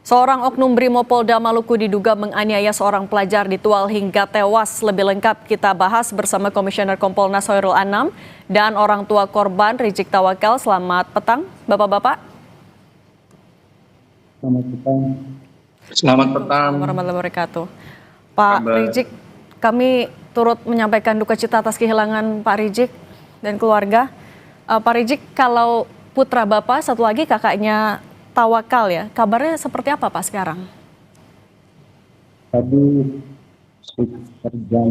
Seorang oknum Brimopolda Maluku diduga menganiaya seorang pelajar di Tual hingga tewas. Lebih lengkap kita bahas bersama Komisioner Kompolnas Hoirul Anam dan orang tua korban Rizik Tawakal. Selamat petang, Bapak-bapak. Selamat petang. Selamat petang. Warahmatullahi wabarakatuh. Pak Rizik, kami turut menyampaikan duka cita atas kehilangan Pak Rizik dan keluarga. Pak Rizik, kalau putra Bapak satu lagi kakaknya Tawakal ya, kabarnya seperti apa Pak sekarang? Tadi sekitar sekitar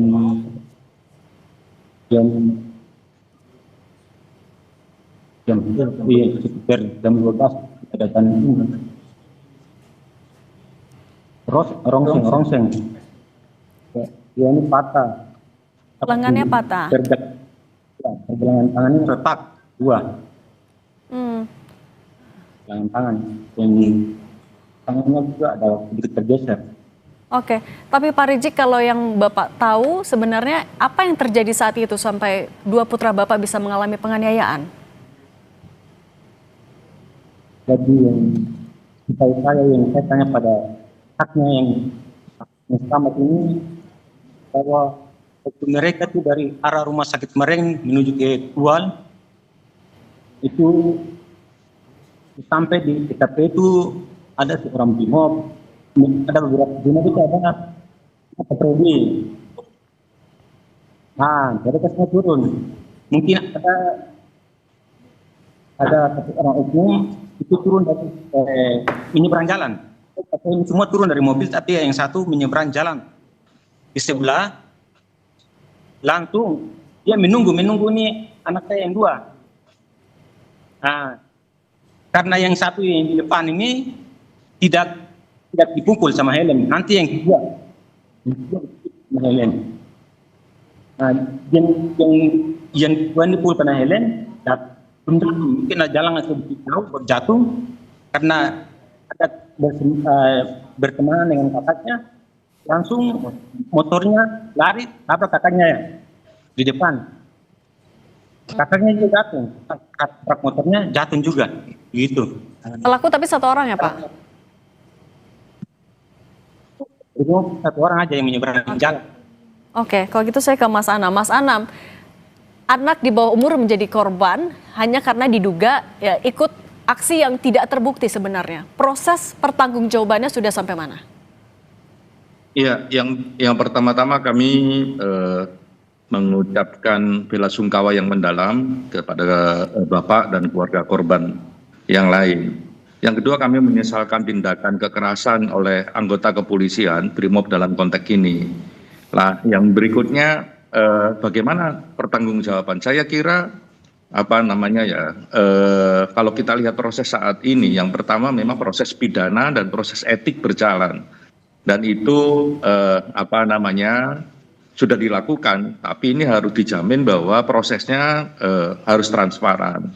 jam 12 ada tanda terus rongseng ya, ini patah, Lengannya patah? Pergelangan tangannya retak dua. Pergelangan tangan yang tangannya juga ada sedikit tergeser. Oke, tapi Pak Rizik, kalau yang Bapak tahu sebenarnya apa yang terjadi saat itu sampai dua putra Bapak bisa mengalami penganiayaan? Jadi yang saya tanya pada haknya yang selamat ini, bahwa mereka itu dari arah rumah sakit Mereng menuju ke Tual, itu sampai di TKP itu ada seorang brimob, ada beberapa brimob itu ada patroli. Nah, mereka semua turun. Mungkin ada satu orang oknum itu turun dari menyeberang jalan. Ini semua turun dari mobil, tapi yang satu menyeberang jalan di sebelah, langsung dia menunggu nih anak saya yang dua. Nah, karena yang satu yang di depan ini tidak dipukul sama helm, nanti yang kedua sama helm. Nah, yang kedua dipukul kena helm, mungkin jalan sedikit jauh jatuh karena ada berteman dengan kakaknya, langsung motornya lari tabrak kakaknya di depan. Kakaknya juga jatuh, truk motornya jatuh juga, gitu. Pelaku tapi satu orang ya Pak? Itu satu orang aja yang menyeberang jalan. Oke, kalau gitu saya ke Mas Anam. Mas Anam, anak di bawah umur menjadi korban hanya karena diduga ya ikut aksi yang tidak terbukti sebenarnya. Proses pertanggungjawabannya sudah sampai mana? Iya, yang pertama-tama kami mengucapkan bela sungkawa yang mendalam kepada Bapak dan keluarga korban yang lain. Yang kedua, kami menyesalkan tindakan kekerasan oleh anggota kepolisian Brimob dalam konteks ini. Nah, yang berikutnya bagaimana pertanggungjawaban? Saya kira kalau kita lihat proses saat ini, yang pertama memang proses pidana dan proses etik berjalan, dan itu sudah dilakukan, tapi ini harus dijamin bahwa prosesnya harus transparan.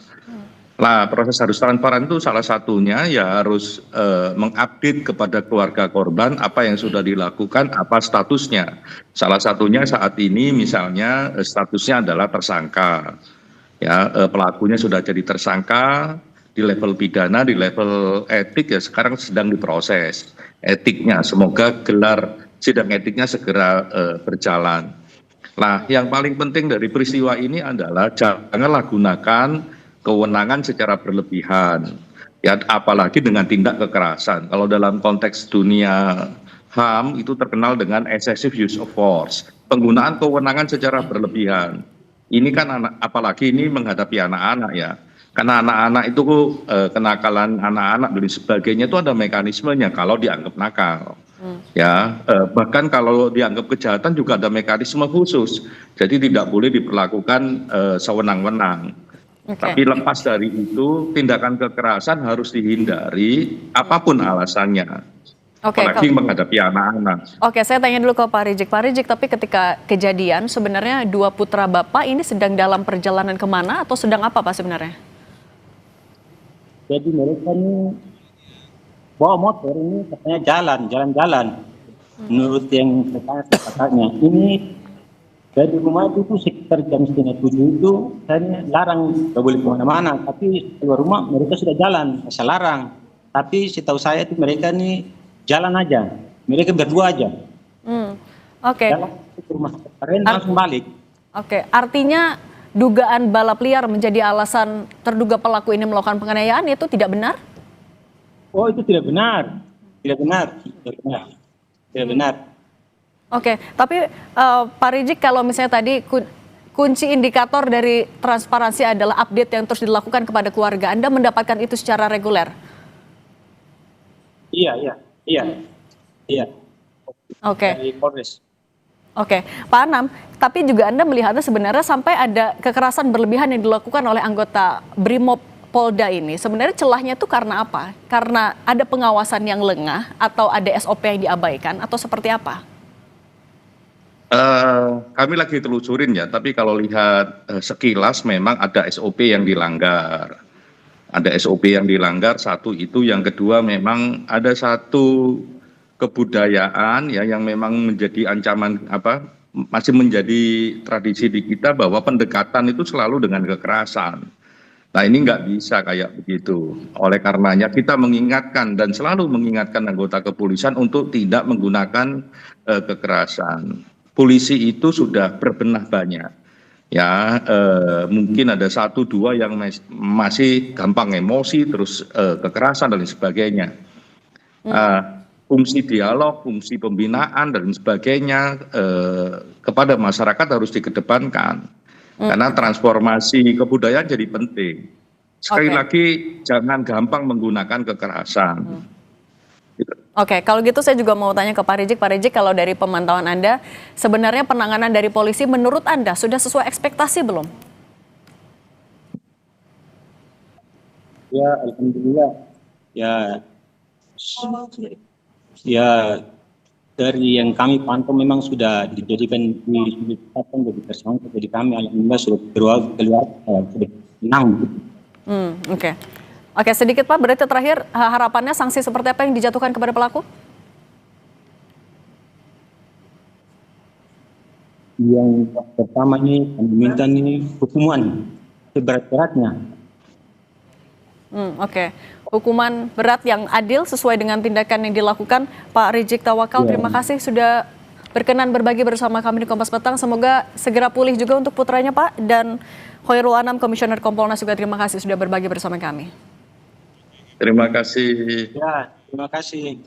Nah, proses harus transparan itu salah satunya ya harus mengupdate kepada keluarga korban apa yang sudah dilakukan, apa statusnya. Salah satunya saat ini misalnya statusnya adalah tersangka. Ya, pelakunya sudah jadi tersangka di level pidana, di level etik ya sekarang sedang diproses etiknya. Semoga gelar sidang etiknya segera berjalan. Nah, yang paling penting dari peristiwa ini adalah janganlah gunakan kewenangan secara berlebihan. Ya, apalagi dengan tindak kekerasan. Kalau dalam konteks dunia HAM itu terkenal dengan excessive use of force, penggunaan kewenangan secara berlebihan. Ini kan apalagi ini menghadapi anak-anak ya, karena anak-anak itu kenakalan anak-anak dan sebagainya itu ada mekanismenya kalau dianggap nakal. Ya, bahkan kalau dianggap kejahatan juga ada mekanisme khusus, jadi tidak boleh diperlakukan sewenang-wenang. Tapi lepas dari itu, tindakan kekerasan harus dihindari apapun alasannya. Apalagi menghadapi anak-anak. Oke, saya tanya dulu ke Pak Rizik. Pak Rizik, tapi ketika kejadian sebenarnya dua putra Bapak ini sedang dalam perjalanan kemana atau sedang apa Pak sebenarnya? Jadi mereka ini bawa motor ini katanya jalan-jalan. Menurut yang katanya ini dari rumah itu sekitar jam 6:30 itu saya larang, tidak boleh kemana-mana. Tapi keluar rumah mereka sudah jalan, saya larang. Tapi setahu saya itu mereka nih jalan aja, mereka berdua aja. Oke. Jalan ke rumah kemarin langsung balik. Oke, artinya dugaan balap liar menjadi alasan terduga pelaku ini melakukan penganiayaan itu tidak benar? Oh, itu tidak benar. Tidak benar. Tidak benar. Tidak benar. Oke, tapi Pak Rizik, kalau misalnya tadi kunci indikator dari transparansi adalah update yang terus dilakukan kepada keluarga, Anda mendapatkan itu secara reguler? Iya. Oke. Dari Polres. Oke, Pak Anam, tapi juga Anda melihatnya sebenarnya sampai ada kekerasan berlebihan yang dilakukan oleh anggota Brimob Polda ini. Sebenarnya celahnya itu karena apa? Karena ada pengawasan yang lengah atau ada SOP yang diabaikan atau seperti apa? Kami lagi telusurin ya, tapi kalau lihat sekilas memang ada SOP yang dilanggar. Ada SOP yang dilanggar, satu itu, yang kedua memang ada satu kebudayaan ya yang memang menjadi ancaman masih menjadi tradisi di kita bahwa pendekatan itu selalu dengan kekerasan. Nah, ini nggak bisa kayak begitu. Oleh karenanya kita mengingatkan dan selalu mengingatkan anggota kepolisian untuk tidak menggunakan kekerasan. Polisi itu sudah berbenah banyak. Ya, mungkin ada satu dua yang masih gampang emosi, terus kekerasan dan sebagainya. Fungsi dialog, fungsi pembinaan dan sebagainya kepada masyarakat harus dikedepankan. Karena transformasi kebudayaan jadi penting. Sekali lagi, jangan gampang menggunakan kekerasan. Oke, kalau gitu saya juga mau tanya ke Pak Rizik. Pak Rizik, kalau dari pemantauan Anda, sebenarnya penanganan dari polisi menurut Anda sudah sesuai ekspektasi belum? Ya, alhamdulillah. Ya, dari yang kami pantau memang sudah dijadikan ditetapkan jadi tersangka. Jadi kami alhamdulillah sudah keluar sudah tenang. Oke, sedikit Pak, berarti terakhir harapannya sanksi seperti apa yang dijatuhkan kepada pelaku? Yang pertama ini kami minta ini hukuman seberat-beratnya. Hukuman berat yang adil sesuai dengan tindakan yang dilakukan. Pak Rizik Tawakal, terima kasih sudah berkenan berbagi bersama kami di Kompas Petang. Semoga segera pulih juga untuk putranya Pak. Dan Khairul Anam, Komisioner Kompolnas juga terima kasih sudah berbagi bersama kami. Terima kasih. Ya, terima kasih.